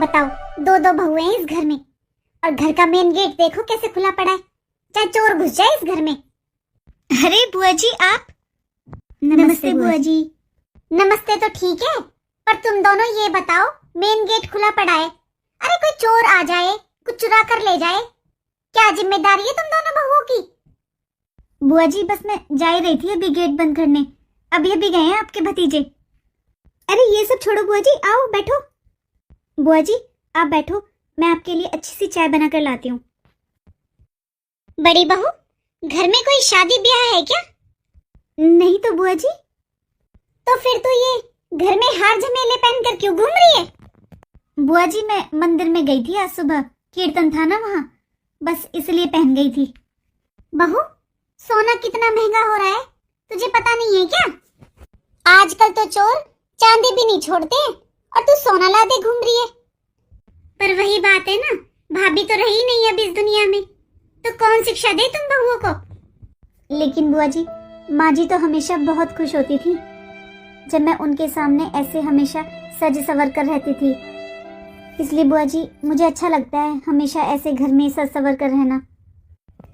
बताओ, दो दो बहुएं हैं इस घर में और घर का मेन गेट देखो कैसे खुला पड़ा है, चाहे चोर घुस जाए इस घर में। अरे बुआ जी आप। नमस्ते बुआ जी। नमस्ते तो ठीक है, पर तुम दोनों ये बताओ, मेन गेट खुला पड़ा है, अरे कोई चोर आ जाए, कुछ चुरा कर ले जाए, क्या जिम्मेदारी है तुम दोनों बहुओं की? बुआ जी बस मैं जा ही रही थी अभी गेट बंद करने, अभी अभी गए हैं आपके भतीजे। अरे ये सब छोड़ो बुआ जी, आओ बैठो। बुआ जी आप बैठो, मैं आपके लिए अच्छी सी चाय बनाकर लाती हूँ। बड़ी बहू, घर में कोई शादी ब्याह है क्या? नहीं तो बुआ जी। तो फिर तो ये घर में हार झमेले पहनकर क्यों घूम रही है? बुआ जी मैं मंदिर में गई थी आज सुबह, कीर्तन था ना वहाँ, बस इसलिए पहन गई थी। बहू, सोना कितना महंगा हो रहा है, तुझे पता नहीं है क्या? आजकल तो चोर चांदी भी नहीं छोड़ते और तू सोना लादे घूम रही है। पर वही बात है ना, भाभी तो रही नहीं अब इस दुनिया में, तो कौन शिक्षा दे तुम बहुओं को? लेकिन बुआ जी, माँ जी तो हमेशा बहुत खुश होती थी जब मैं उनके सामने ऐसे हमेशा सज सवर कर रहती थी, इसलिए बुआ जी मुझे अच्छा लगता है हमेशा ऐसे घर में सज सवर कर रहना।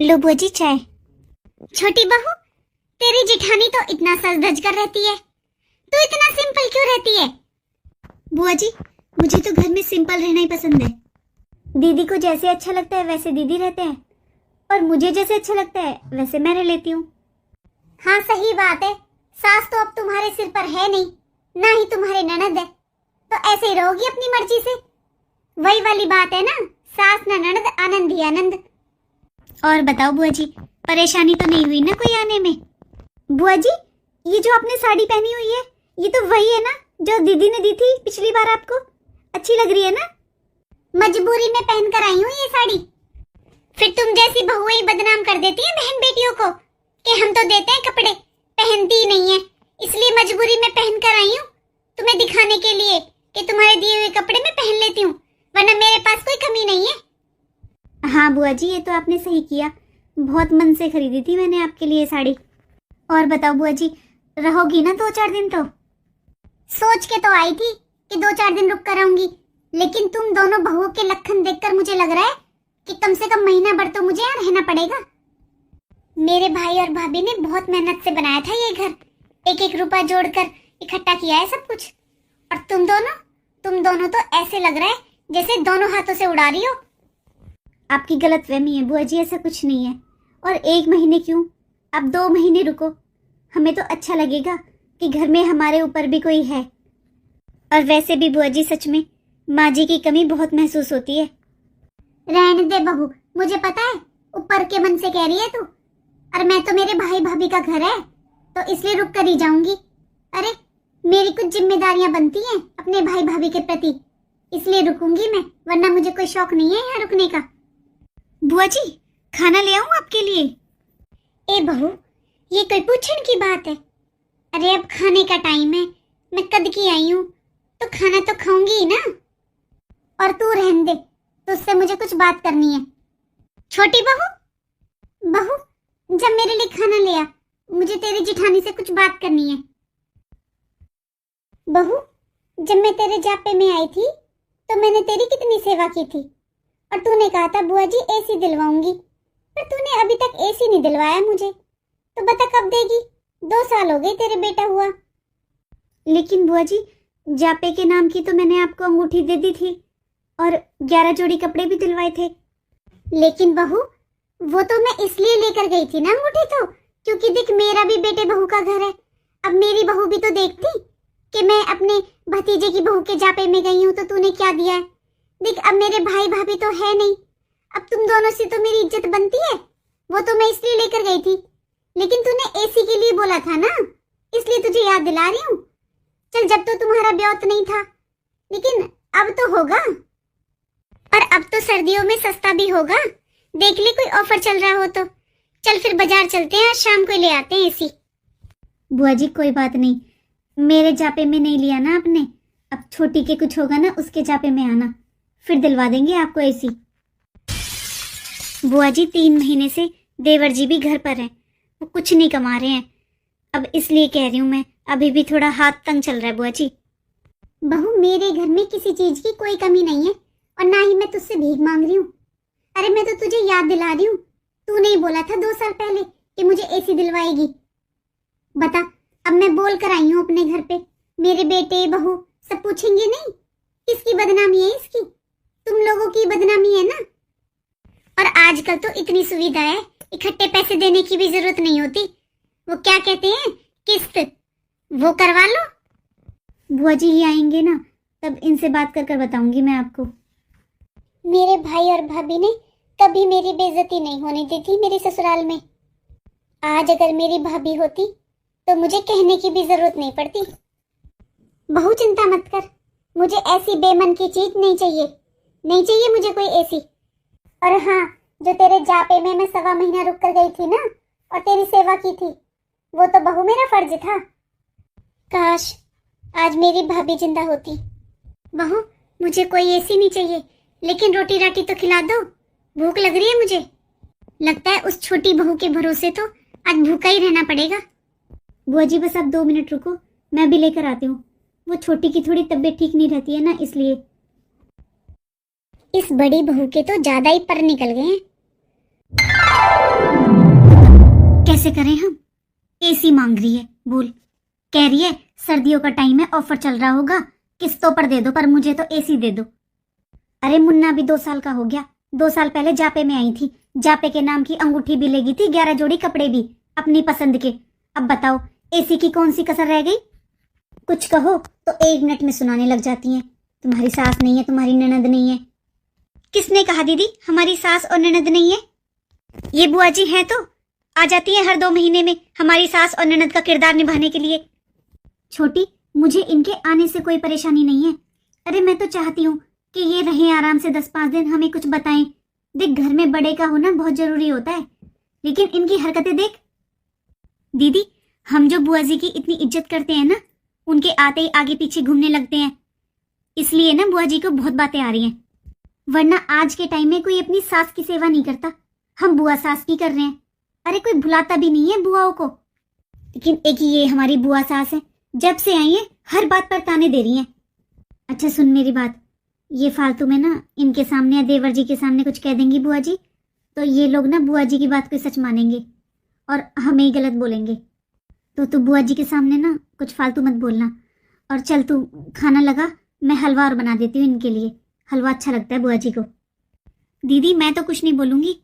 लो बुआ जी चाय। छोटी बहू, तेरी जिठानी तो इतना सज धज कर रहती है, तू इतना सिंपल क्यों रहती है? बुआ जी मुझे तो घर में सिंपल रहना ही पसंद है। दीदी को जैसे अच्छा लगता है वैसे दीदी रहते हैं, और मुझे जैसे अच्छा लगता है वैसे मैं रह लेती हूँ। हाँ सही बात है, सास तो अब तुम्हारे सिर पर है नहीं, ना ही तुम्हारे ननद है, तो ऐसे ही रहोगी अपनी मर्जी से। वही वाली बात है ना, सास न ननद आनंद ही आनंद। और बताओ बुआ जी, परेशानी तो नहीं हुई ना कोई आने में? बुआ जी ये जो आपने साड़ी पहनी हुई है, ये तो वही है ना जो दीदी ने दी थी पिछली बार आपको? अच्छी लग रही है ना? मजबूरी में पहन कर आई हूँ ये साड़ी। फिर तुम जैसी बहुएं ही बदनाम कर देती हैं बहन बेटियों को कि हम तो देते हैं कपड़े, पहनती ही नहीं है, इसलिए मजबूरी में पहन कर आई हूँ तुम्हें दिखाने के लिए कि तुम्हारे दिए हुए कपड़े मैं पहन लेती हूँ, वरना मेरे पास कोई कमी नहीं है। हाँ बुआ जी ये तो आपने सही किया, बहुत मन से खरीदी थी मैंने आपके लिए साड़ी। और बताओ बुआ जी, रहोगी ना 2-4 दिन? तो सोच के तो आई थी कि 2-4 दिन रुक कर आऊंगी, लेकिन तुम दोनों बहुओं के लक्षण देखकर मुझे लग रहा है कि कम से कम महीना भर तो मुझे यहाँ रहना पड़ेगा। मेरे भाई और भाभी ने बहुत मेहनत से बनाया था ये घर, एक एक रुपया जोड़कर इकट्ठा किया है सब कुछ, और तुम दोनों तो ऐसे लग रहा है जैसे दोनों हाथों से उड़ा रही हो। आपकी गलतफहमी है बुआ जी, ऐसा कुछ नहीं है। और 1 महीने क्यों, आप 2 महीने रुको, हमें तो अच्छा लगेगा कि घर में हमारे ऊपर भी कोई है। और वैसे भी बुआ जी सच में माँ जी की कमी बहुत महसूस होती है। रहने दे बहू, मुझे पता है ऊपर के मन से कह रही है तू, और मैं तो मेरे भाई भाभी का घर है तो इसलिए रुक कर ही जाऊंगी। अरे मेरी कुछ जिम्मेदारियां बनती हैं अपने भाई भाभी के प्रति, इसलिए रुकूंगी मैं, वरना मुझे कोई शौक नहीं है यहाँ रुकने का। बुआ जी खाना ले आऊं आपके लिए? ए बहू, ये कोई पूछने की बात है? अरे अब खाने का टाइम है, मैं कद की आई हूँ तो खाना तो खाऊंगी ही ना। और तू रहने दे, तुझसे मुझे कुछ बात करनी है। छोटी बहू, जब मेरे लिए खाना ले आ, मुझे तेरी जिठानी से कुछ बात करनी है। बहू, जब मैं तेरे जापे में आई थी तो मैंने तेरी कितनी सेवा की थी, और तूने कहा था बुआ जी एसी दिलवाऊंगी, पर तूने अभी तक एसी नहीं दिलवाया मुझे, तो बता कब देगी? 2 साल हो गए तेरे बेटा हुआ। लेकिन बुआ जी जापे के नाम की तो मैंने आपको अंगूठी दे दी थी और 11 जोड़ी कपड़े भी दिलवाए थे। लेकिन बहू, वो तो मैं इसलिए लेकर गई थी ना अंगूठी, तो क्योंकि देख मेरा भी बेटे बहू का घर है, अब मेरी बहू भी तो देखती कि मैं अपने भतीजे की बहू के जापे में गई हूँ तो तूने क्या दिया है। देख अब मेरे भाई भाभी तो है नहीं, अब तुम दोनों से तो मेरी इज्जत बनती है, वो तो मैं इसलिए लेकर गई थी, लेकिन तूने एसी के लिए बोला था ना, इसलिए तुझे याद दिला रही हूँ। चल जब तो तुम्हारा ब्याह नहीं था, लेकिन अब तो होगा, और अब तो सर्दियों में सस्ता भी होगा, देख ले कोई ऑफर चल रहा हो तो। चल फिर बाजार चलते हैं, आज शाम को ले आते हैं एसी। बुआ जी कोई बात नहीं, मेरे जापे में नहीं लिया ना आपने, अब छोटी के कुछ होगा ना उसके जापे में आना, फिर दिलवा देंगे आपको एसी। बुआ जी 3 महीने से देवर जी भी घर पर हैं, वो कुछ नहीं कमा रहे हैं, अब इसलिए कह रही हूँ मैं, अभी भी थोड़ा हाथ तंग चल रहा है बुआ जी। बहू, मेरे घर में किसी चीज की कोई कमी नहीं है और ना ही मैं तुझसे भीख मांग रही हूँ। अरे मैं तो तुझे याद दिला रही हूँ, तूने ही बोला था 2 साल पहले कि मुझे एसी दिलवाएगी। बता, अब मैं बोल कर आई हूँ अपने घर पे, मेरे बेटे बहू सब पूछेंगे नहीं किसकी बदनामी है इसकी? तुम लोगों की बदनामी है ना। और आजकल तो इतनी सुविधा है, इकट्ठे पैसे देने की भी जरूरत नहीं होती। वो क्या कहते हैं, किस्त, वो करवा लो। बुआ जी ये आएंगे ना, तब इनसे बात कर कर बताऊंगी मैं आपको। मेरे भाई और भाभी ने कभी मेरी बेइज्जती नहीं होने दी थी मेरे ससुराल में। आज अगर मेरी भाभी होती तो मुझे कहने की भी जरूरत नहीं पड़ती। बहू चिंता मत कर, मुझे ऐसी बेमन की चीज नहीं चाहिए, नहीं चाहिए मुझे कोई ऐसी। और हाँ, जो तेरे जापे में मैं 1.25 महीना रुक कर गई थी ना और तेरी सेवा की थी, वो तो बहू मेरा फर्ज था। काश आज मेरी भाभी जिंदा होती। बहू, मुझे कोई ऐसी नहीं चाहिए, लेकिन रोटी राटी तो खिला दो, भूख लग रही है मुझे। लगता है उस छोटी बहू के भरोसे तो आज भूखा ही रहना पड़ेगा। बुआ जी बस आप 2 मिनट रुको, मैं भी लेकर आती हूँ। वो छोटी की थोड़ी तबीयत ठीक नहीं रहती है ना, इसलिए। इस बड़ी बहू के तो ज्यादा ही पर निकल गए हैं। कैसे करें हम? एसी मांग रही है, बोल। कह रही है सर्दियों का टाइम है, ऑफर चल रहा होगा, किस्तों पर दे दो, पर मुझे तो एसी दे दो। अरे मुन्ना भी 2 साल का हो गया, 2 साल पहले जापे में आई थी, जापे के नाम की अंगूठी भी लेगी थी, 11 जोड़ी कपड़े भी अपनी पसंद के। अब बताओ एसी की कौन सी कसर रह गई? कुछ कहो तो 1 मिनट में सुनाने लग जाती हैं, तुम्हारी सास नहीं है, तुम्हारी ननद नहीं है। किसने कहा दीदी हमारी सास और ननद नहीं है? ये बुआ जी हैं तो आ जाती है हर 2 महीने में हमारी सास और ननद का किरदार निभाने के लिए। छोटी, मुझे इनके आने से कोई परेशानी नहीं है। अरे मैं तो चाहती हूँ कि ये रहें आराम से 10-5 दिन, हमें कुछ बताएं। देख, घर में बड़े का होना बहुत जरूरी होता है, लेकिन इनकी हरकतें देख। दीदी, हम जो बुआ जी की इतनी इज्जत करते हैं ना, उनके आते ही आगे पीछे घूमने लगते हैं, इसलिए ना बुआ जी को बहुत बातें आ रही हैं। वरना आज के टाइम में कोई अपनी सास की सेवा नहीं करता, हम बुआ सास की कर रहे हैं। अरे कोई भुलाता भी नहीं है बुआओं को। लेकिन एक ये हमारी बुआ सास है, जब से आई है हर बात पर ताने दे रही हैं। अच्छा सुन मेरी बात, ये फालतू में ना इनके सामने या देवर जी के सामने कुछ कह देंगी बुआ जी, तो ये लोग ना बुआ जी की बात को सच मानेंगे और हमें ही गलत बोलेंगे। तो तू बुआ जी के सामने ना कुछ फालतू मत बोलना। और चल तू खाना लगा, मैं हलवा और बना देती हूँ इनके लिए, हलवा अच्छा लगता है बुआ जी को। दीदी मैं तो कुछ नहीं बोलूंगी,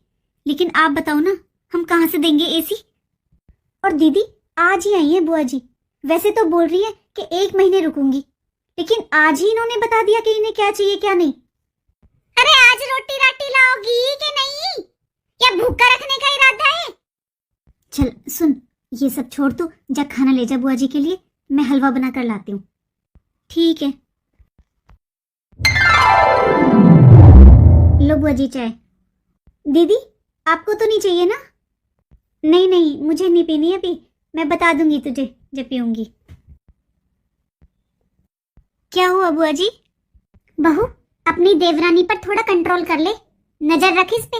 लेकिन आप बताओ ना हम कहाँ से देंगे एसी? और दीदी आज ही आई है बुआ जी, वैसे तो बोल रही है कि 1 महीने रुकूंगी, लेकिन आज ही इन्होंने बता दिया कि इन्हें क्या चाहिए क्या नहीं। अरे आज रोटी राटी लाओगी कि नहीं, या भूखा रखने का इरादा है? चल सुन, ये सब छोड़, तू जा खाना ले जा बुआ जी के लिए, मैं हलवा बना कर लाती हूँ। ठीक है, लो बुआ जी चाय। दीदी आपको तो नहीं चाहिए ना? नहीं नहीं, मुझे नहीं पीनी है अभी, मैं बता दूंगी तुझे जब पीऊंगी। क्या हुआ बुआ जी? बहू, अपनी देवरानी पर थोड़ा कंट्रोल कर ले, नजर रख इस पे,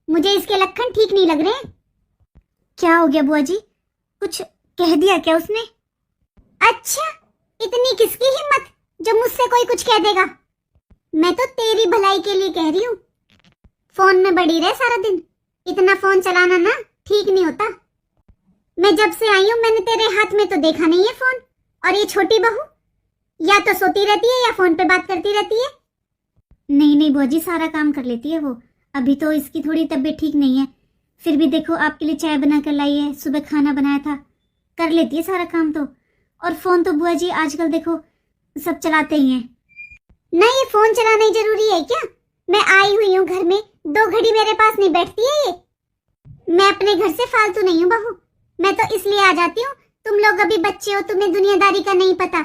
मुझे इसके लक्षण ठीक नहीं लग रहे हैं। क्या हो गया बुआ जी, कुछ कह दिया क्या उसने? अच्छा, इतनी किसकी हिम्मत जो मुझसे कोई कुछ कह देगा? मैं तो तेरी भलाई के लिए कह रही हूँ। फोन में बड़ी रहे सारा दिन, इतना फोन चलाना ना ठीक नहीं होता। मैं जब से आई हूँ मैंने तेरे हाथ में तो देखा नहीं है फोन। और ये छोटी बहू या तो सोती रहती है या फोन पे बात करती रहती है। नहीं नहीं बुआ जी, सारा काम कर लेती है वो, अभी तो इसकी थोड़ी तबीयत ठीक नहीं है, फिर भी देखो आपके लिए चाय बना कर लाई है, सुबह खाना बनाया था, कर लेती है सारा काम तो। और फोन तो बुआ जी आजकल देखो सब चलाते ही हैं। नहीं, ये फोन चलाना ही जरूरी है क्या? मैं आई हुई हूँ घर में, 2 घड़ी मेरे पास नहीं बैठती है ये। मैं अपने घर से फालतू नहीं हूँ बहू, मैं तो इसलिए आ जाती हूँ, तुम लोग अभी बच्चे हो, तुम्हें दुनियादारी का नहीं पता।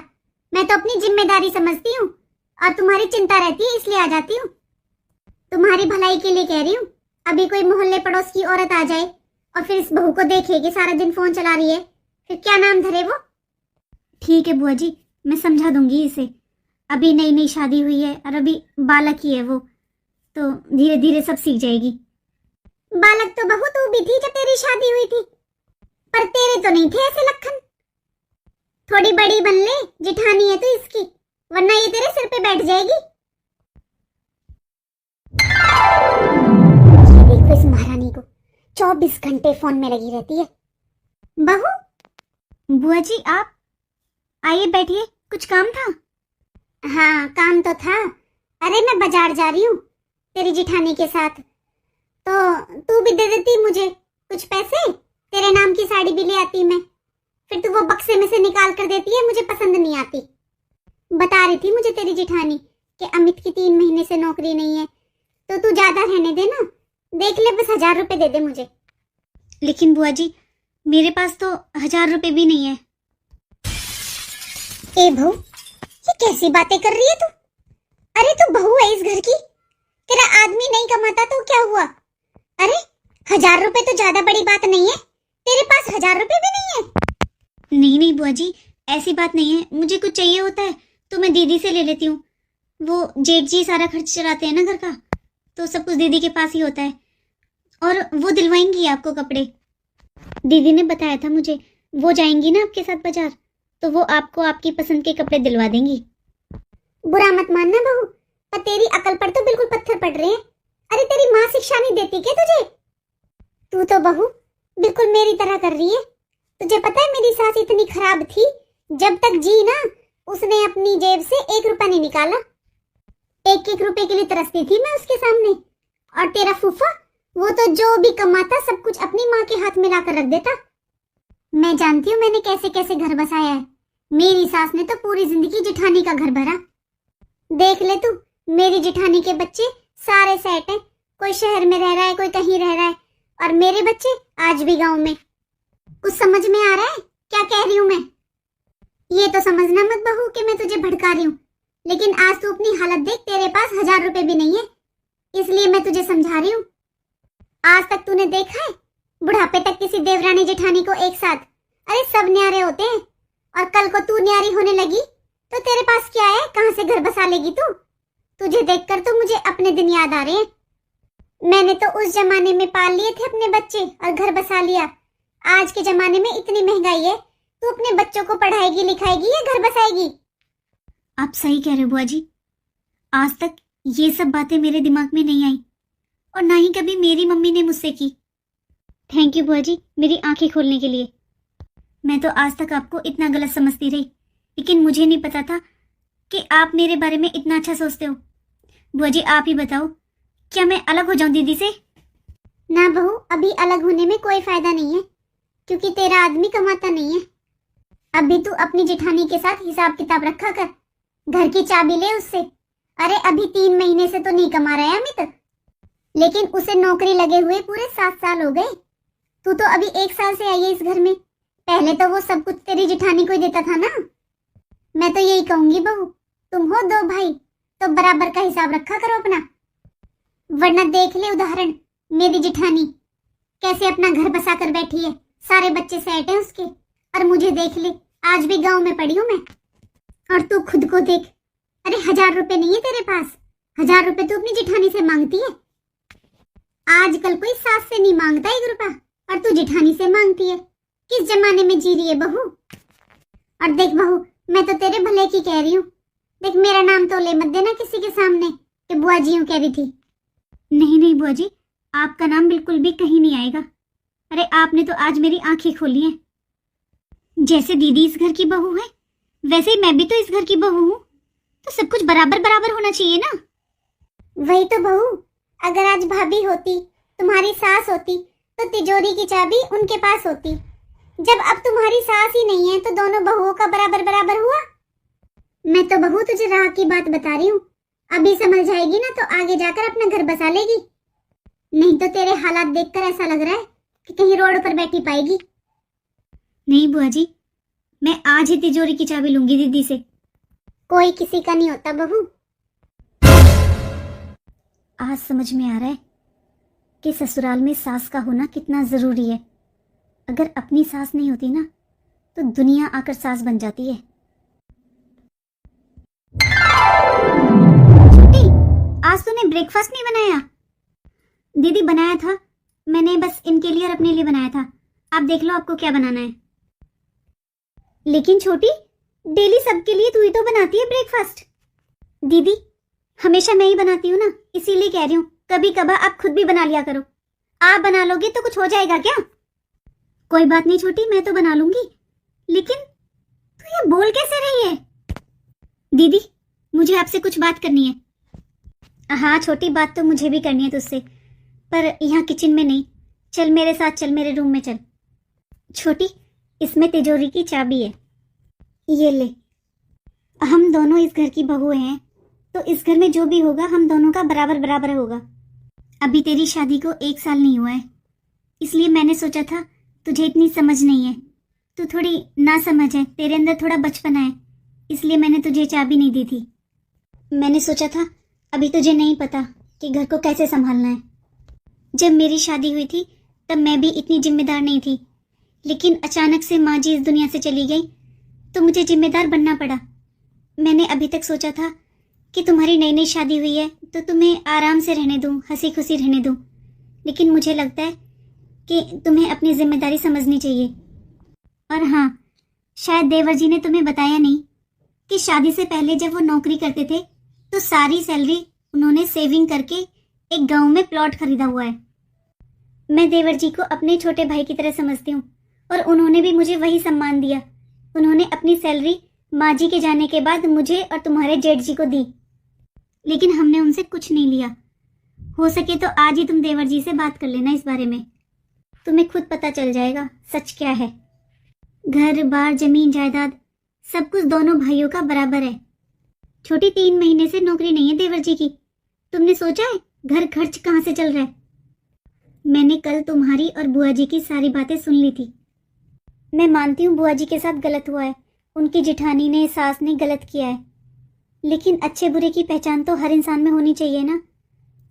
मैं तो अपनी जिम्मेदारी समझती हूँ और तुम्हारी चिंता रहती है, इसलिए आ जाती हूँ। तुम्हारी भलाई के लिए कह रही हूँ। अभी कोई मोहल्ले पड़ोस की औरत आ जाए और फिर इस बहू को देखे कि सारा दिन फोन चला रही है, फिर क्या नाम धरे वो? ठीक है बुआ जी, मैं समझा दूंगी इसे, अभी नई नई शादी हुई है और अभी बालक ही है वो, तो धीरे धीरे सब सीख जाएगी। बालक तो बहू तू भी थी जब तेरी शादी हुई थी, पर तेरे तो नहीं थे ऐसे लक्षण। थोड़ी बड़ी बन ले, जिठानी है तो इसकी, वरना ये तेरे सिर पे बैठ जाएगी। ये देखो इस महारानी को 24 घंटे फोन में लगी रहती है। बहू। बुआ जी आप आइए बैठिए, कुछ काम था? हाँ काम तो था। अरे मैं बाजार जा रही हूँ तेरी जिठानी के साथ, तो तू भी दे देती मुझे कुछ पैसे, तेरे नाम की साड़ी भी ले आती मैं, फिर तू वो बक्से में से निकाल कर देती है, मुझे पसंद नहीं आती। बता रही थी मुझे तेरी जिठानी कि अमित की 3 महीने से नौकरी नहीं है, तो तू ज्यादा रहने दे ना, देख ले बस 1000 रुपए दे दे मुझे। लेकिन बुआ जी मेरे पास तो 1000 रुपए भी नहीं है। ए बहू, ये कैसी बातें कर रही है तू? अरे तू बहू है इस घर की, तेरा आदमी नहीं कमाता तो क्या हुआ? अरे 1000 रुपए तो ज्यादा बड़ी बात नहीं है, तेरे पास 1000 रुपए भी नहीं है। नहीं नहीं बुआ जी ऐसी बात नहीं है, मुझे कुछ चाहिए होता है तो मैं दीदी से ले लेती हूँ। वो जेठ जी सारा खर्च चलाते हैं ना घर का, तो सब कुछ दीदी के पास ही होता है, और वो दिलवाएंगी आपको कपड़े। दीदी ने बताया था मुझे, वो जाएंगी ना आपके साथ बाजार, तो वो आपको आपकी पसंद के कपड़े दिलवा देंगी। बुरा मत मानना बहू, पर तेरी अकल पर तो बिल्कुल पत्थर पड़ रहे हैं। अरे तेरी माँ शिक्षा नहीं देती क्या तुझे? तू तो बहू बिल्कुल मेरी तरह कर रही है। तुझे पता है मेरी सास इतनी खराब थी, जब तक जी ना उसने अपनी जेब से 1 रुपया नहीं निकाला। 1-1 रुपए के लिए तरसती थी मैं उसके सामने। और तेरा फूफा, वो तो जो भी कमाता सब कुछ अपनी माँ के हाथ में लाकर रख देता। मैं जानती हूँ मैंने कैसे कैसे घर बसाया है। मेरी सास ने तो पूरी जिंदगी जिठानी का घर भरा। देख ले तू, मेरी जिठानी के बच्चे सारे सेट हैं, कोई शहर में रह रहा है, कोई कहीं रह रहा है, और मेरे बच्चे आज भी गांव में। कुछ समझ में आ रहा है क्या कह रही हूँ मैं? ये तो समझना मत बहू कि मैं तुझे भड़का रही हूँ, लेकिन आज तू अपनी हालत देख, तेरे पास 1000 रुपए भी नहीं है, इसलिए मैं तुझे समझा रही हूँ। आज तक तूने देखा है बुढ़ापे तक किसी देवरानी जेठानी को एक साथ? अरे सब न्यारे होते हैं, और कल को तू न्यारी होने लगी तो तेरे पास क्या है, कहाँ से घर बसा लेगी तू? तुझे देखकर तो मुझे अपने दिन याद आ रहे हैं। मैंने तो उस जमाने में पाल लिए थे अपने बच्चे और घर बसा लिया। आज के जमाने में इतनी महंगाई है, तू अपने बच्चों को पढ़ाएगी लिखाएगी या घर बसाएगी? आप सही कह रहे हो बुआ जी, आज तक ये सब बातें मेरे दिमाग में नहीं आई, और ना ही कभी मेरी मम्मी ने मुझसे की। थैंक यू बुआ जी मेरी आंखें खोलने के लिए। मैं तो आज तक आपको इतना गलत समझती रही, लेकिन मुझे नहीं पता था कि आप मेरे बारे में इतना अच्छा सोचते हो। बुआ जी आप ही बताओ, क्या मैं अलग हो जाऊं दीदी से? ना बहू, अभी अलग होने में कोई फायदा नहीं है, क्योंकि तेरा आदमी कमाता नहीं है। अभी तू अपनी जेठानी के साथ हिसाब किताब रखा कर, घर की चाबी ले उससे। अरे अभी 3 महीने से तो नहीं कमा रहा है अमित, लेकिन उसे नौकरी लगे हुए पूरे 7 साल हो गए। तू तो अभी 1 साल से आई है इस घर में, पहले तो वो सब कुछ तेरी जेठानी को ही देता था ना। मैं तो यही कहूंगी बहू, तुम हो 2 भाई, तो बराबर का हिसाब रखा करो अपना, वरना देख ले उदाहरण मेरी जेठानी कैसे अपना घर बसा कर बैठी है, सारे बच्चे सेट हैं उसके, और मुझे देख ले आज भी गांव में पड़ी हूं मैं। और तू खुद को देख, अरे 1000 रुपए नहीं है तेरे पास, 1000 रुपए तू अपनी जेठानी से मांगती है। आजकल कोई सास से नहीं मांगता 1 रुपया, और तू जेठानी से मांगती है। किस जमाने में जी रही है बहू? और देख बहू, मैं तो तेरे भले की कह रही हूँ, देख मेरा नाम तो ले मत देना किसी के सामने कि बुआ जी यूं कह रही थी। नहीं नहीं बुआ जी, आपका नाम बिल्कुल भी कहीं नहीं आएगा। अरे आपने तो आज मेरी आंखें खोली हैं। जैसे दीदी इस घर की बहू है, वैसे ही मैं भी तो इस घर की बहू हूँ, तो सब कुछ बराबर बराबर होना चाहिए ना। वही तो बहू, अगर आज भाभी होती, तुम्हारी सास होती, तो तिजोरी की चाबी उनके पास होती। जब अब तुम्हारी सास ही नहीं है, तो दोनों बहुओं का बराबर बराबर हुआ। मैं तो बहू तुझे राह की बात बता रही हूँ, अभी समझ जाएगी ना तो आगे जाकर अपना घर बसा लेगी, नहीं तो तेरे हालात देखकर ऐसा लग रहा है कि कहीं रोड पर बैठी पाएगी। नहीं बुआ जी, मैं आज ही तिजोरी की चाबी लूंगी दीदी से। कोई किसी का नहीं होता बहू। आज समझ में आ रहा है कि ससुराल में सास का होना कितना जरूरी है। अगर अपनी सास नहीं होती ना, तो दुनिया आकर सास बन जाती है। छोटी, आज तूने ब्रेकफास्ट नहीं बनाया? दीदी बनाया था, मैंने बस इनके लिए और अपने लिए बनाया था। आप देख लो आपको क्या बनाना है। लेकिन छोटी, डेली सबके लिए तू ही तो बनाती है ब्रेकफास्ट। दीदी हमेशा मैं ही बनाती हूँ ना, इसीलिए कह रही हूँ कभी कभार आप खुद भी बना लिया करो। आप बना लोगे तो कुछ हो जाएगा क्या? कोई बात नहीं छोटी, मैं तो बना लूंगी, लेकिन तू ये बोल कैसे रही है? दीदी मुझे आपसे कुछ बात करनी है। हाँ छोटी, बात तो मुझे भी करनी है तुझसे, पर यहाँ किचन में नहीं। चल मेरे साथ, चल मेरे रूम में चल। छोटी इसमें तिजोरी की चाबी है, ये ले। हम दोनों इस घर की बहुएं हैं, तो इस घर में जो भी होगा हम दोनों का बराबर बराबर होगा। अभी तेरी शादी को 1 साल नहीं हुआ है, इसलिए मैंने सोचा था तुझे इतनी समझ नहीं है, तू थोड़ी ना समझ है, तेरे अंदर थोड़ा बचपना है, इसलिए मैंने तुझे चाबी नहीं दी थी। मैंने सोचा था अभी तुझे नहीं पता कि घर को कैसे संभालना है। जब मेरी शादी हुई थी तब मैं भी इतनी जिम्मेदार नहीं थी, लेकिन अचानक से माँ जी इस दुनिया से चली गई तो मुझे जिम्मेदार बनना पड़ा। मैंने अभी तक सोचा था कि तुम्हारी नई नई शादी हुई है तो तुम्हें आराम से रहने दूं, हंसी खुशी रहने दूं, लेकिन मुझे लगता है कि तुम्हें अपनी जिम्मेदारी समझनी चाहिए। और हाँ, शायद देवर जी ने तुम्हें बताया नहीं कि शादी से पहले जब वो नौकरी करते थे तो सारी सैलरी उन्होंने सेविंग करके एक गांव में प्लॉट खरीदा हुआ है। मैं देवर जी को अपने छोटे भाई की तरह समझती हूँ और उन्होंने भी मुझे वही सम्मान दिया। उन्होंने अपनी सैलरी माँ जी के जाने के बाद मुझे और तुम्हारे जेठ जी को दी, लेकिन हमने उनसे कुछ नहीं लिया। हो सके तो आज ही तुम देवर जी से बात कर लेना इस बारे में, तुम्हें खुद पता चल जाएगा सच क्या है। घर बार जमीन जायदाद सब कुछ दोनों भाइयों का बराबर है। छोटी 3 महीने से नौकरी नहीं है देवर जी की, तुमने सोचा है घर खर्च कहाँ से चल रहा है? मैंने कल तुम्हारी और बुआ जी की सारी बातें सुन ली थी। मैं मानती हूँ बुआ जी के साथ गलत हुआ है, उनकी जिठानी ने, सास ने गलत किया है, लेकिन अच्छे बुरे की पहचान तो हर इंसान में होनी चाहिए ना।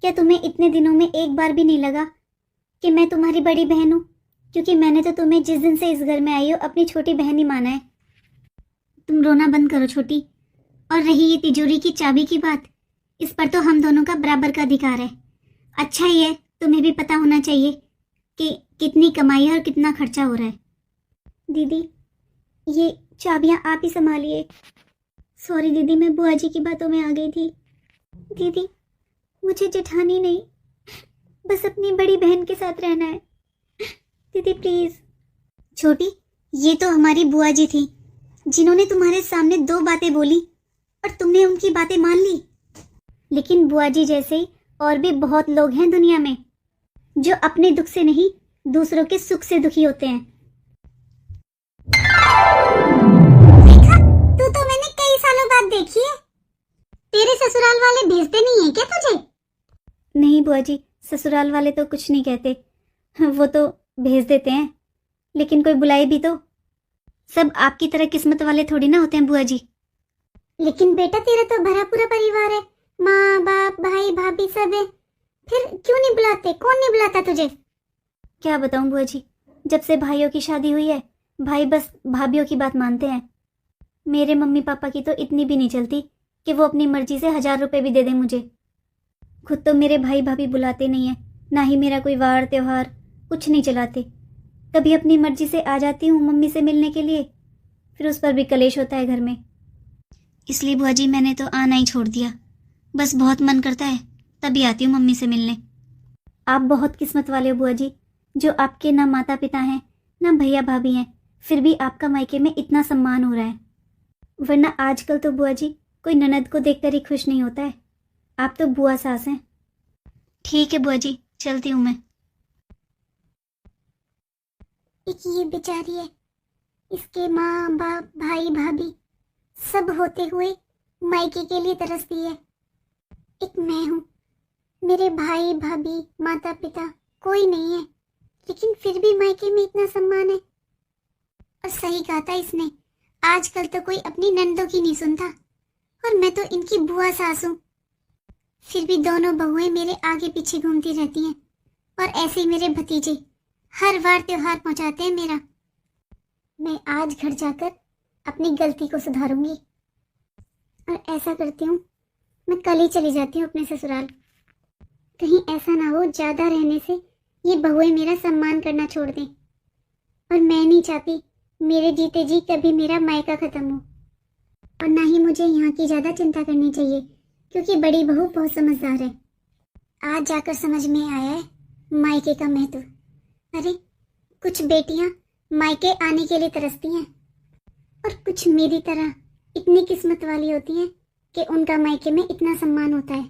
क्या तुम्हें इतने दिनों में एक बार भी नहीं लगा कि मैं तुम्हारी बड़ी बहन हूँ? क्योंकि मैंने तो तुम्हें जिस दिन से इस घर में आई हो अपनी छोटी बहन ही माना है। तुम रोना बंद करो छोटी। और रही ये तिजोरी की चाबी की बात, इस पर तो हम दोनों का बराबर का अधिकार है। अच्छा ही है, तुम्हें भी पता होना चाहिए कि कितनी कमाई है और कितना खर्चा हो रहा है। दीदी ये चाबियां आप ही संभालिए। सॉरी दीदी, मैं बुआ जी की बातों में आ गई थी। दीदी मुझे जेठानी नहीं, बस अपनी बड़ी बहन के साथ रहना है दीदी प्लीज। छोटी ये तो हमारी बुआ जी थी जिन्होंने तुम्हारे सामने 2 बातें बोली और तुमने उनकी बातें मान ली। लेकिन बुआ जी जैसे और भी बहुत लोग हैं दुनिया में जो अपने दुख से नहीं दूसरों के सुख से दुखी होते हैं। देखा, तू तो मैंने कई सालों बाद देखी है। तेरे ससुराल वाले भेजते नहीं है क्या तुझे? नहीं बुआ जी, ससुराल वाले तो कुछ नहीं कहते, वो तो भेज देते हैं, लेकिन कोई बुलाए भी तो। सब आपकी तरह किस्मत वाले थोड़ी ना होते हैं बुआ जी। लेकिन बेटा तेरा तो भरा पूरा परिवार है, माँ बाप भाई भाभी सब है, फिर क्यों नहीं बुलाते? कौन नहीं बुलाता तुझे? क्या बताऊं बुआ जी, जब से भाइयों की शादी हुई है भाई बस भाभियों की बात मानते हैं। मेरे मम्मी पापा की तो इतनी भी नहीं चलती कि वो अपनी मर्जी से 1000 रुपये भी दे दें मुझे। खुद तो मेरे भाई भाभी बुलाते नहीं है, ना ही मेरा कोई वार त्योहार कुछ नहीं चलाते। कभी अपनी मर्जी से आ जाती हूँ मम्मी से मिलने के लिए, फिर उस पर भी कलेश होता है घर में। इसलिए बुआ जी मैंने तो आना ही छोड़ दिया, बस बहुत मन करता है तभी आती हूँ मम्मी से मिलने। आप बहुत किस्मत वाले हो बुआ जी, जो आपके ना माता पिता हैं ना भैया भाभी हैं, फिर भी आपका मायके में इतना सम्मान हो रहा है। वरना आजकल तो बुआ जी कोई ननद को देखकर ही खुश नहीं होता है। आप तो बुआ सास हैं। ठीक है बुआ जी, चलती हूँ मैं। एक ये बेचारी है, इसके माँ बाप भाई भाभी सब होते हुए मायके के लिए तरसती है। एक मैं हूँ, मेरे भाई भाभी माता पिता कोई नहीं है, लेकिन फिर भी मायके में इतना सम्मान है। और सही कहा था इसने, आजकल तो कोई अपनी नंदों की नहीं सुनता, और मैं तो इनकी बुआ सास हूँ। फिर भी दोनों बहुएं मेरे आगे पीछे घूमती रहती हैं, और ऐसे ही मेरे भतीजे हर बार त्योहार पहुंचाते हैं मेरा। मैं आज घर जाकर अपनी गलती को सुधारूंगी, और ऐसा करती हूँ मैं कल ही चली जाती हूँ अपने ससुराल। कहीं ऐसा ना हो ज्यादा रहने से ये बहुएं मेरा सम्मान करना छोड़ दें, और मैं नहीं चाहती मेरे जीते जी कभी मेरा मायका खत्म हो। और ना ही मुझे यहाँ की ज़्यादा चिंता करनी चाहिए, क्योंकि बड़ी बहू बहुत समझदार है। आज जाकर समझ में आया है मायके का महत्व। अरे कुछ बेटियां मायके आने के लिए तरसती हैं और कुछ मेरी तरह इतनी किस्मत वाली होती हैं कि उनका मायके में इतना सम्मान होता है।